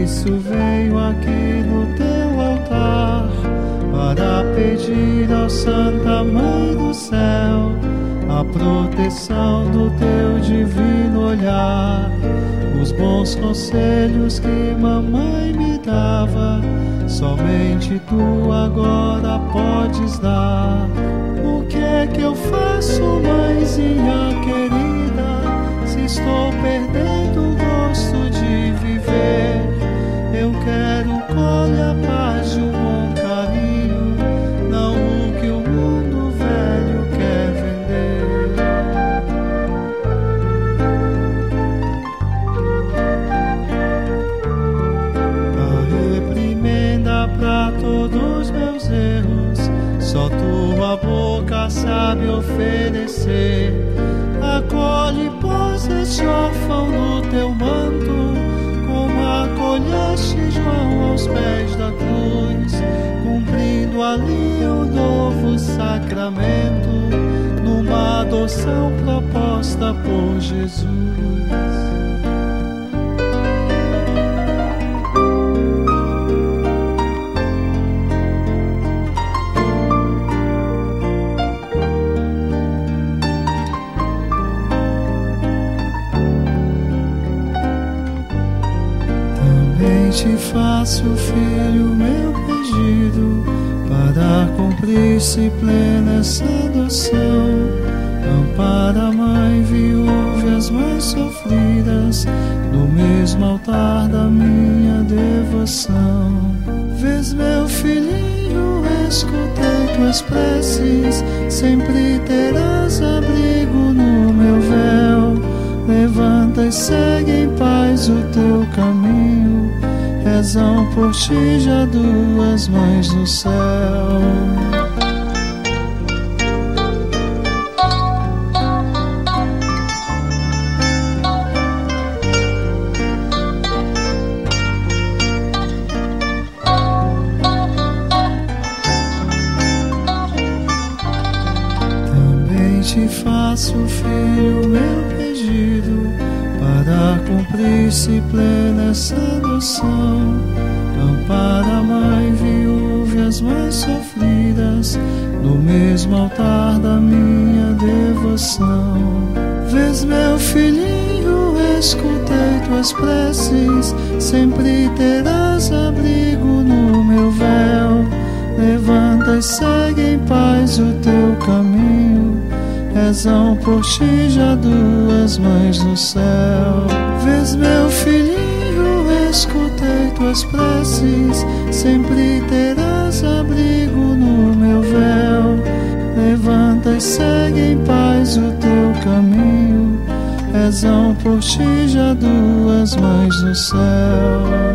isso veio aqui no teu altar, para pedir ao Santa Mãe do Céu a proteção do teu divino olhar. Os bons conselhos que mamãe me dava, somente tu agora podes dar. O que é que eu faço, mãezinha querida, se estou perdendo o gosto de viver? Eu quero o colo e a paz de um bom carinho, não o que o mundo velho quer vender. A reprimenda pra todos meus erros, só tua boca sabe oferecer. Acolhe, pois, este órfão no teu manto, como acolheste João aos pés da cruz, cumprindo ali o novo sacramento, numa adoção proposta por Jesus. Te faço, filho, meu pedido, para cumprir-se plena essa adoção. Ampara a mãe viúva e as mães sofridas, no mesmo altar da minha devoção. Vês, meu filhinho, escutei tuas preces, sempre terás abrigo no meu véu. Levanta e segue em paz o teu caminho, rezam por ti já duas mães do céu. Também te faço, filho, meu pedido, para cumprir-se plena essa adoção. Ampara a mãe viúva e as mães sofridas, no mesmo altar da minha devoção. Vês, meu filhinho, escutei tuas preces, sempre terás abrigo no meu véu. Levanta e segue em paz o teu caminho, rezam por ti já duas mães do céu. Vês, meu filhinho, escutei tuas preces, sempre terás abrigo no meu véu. Levanta e segue em paz o teu caminho, rezam por ti já duas mães do céu.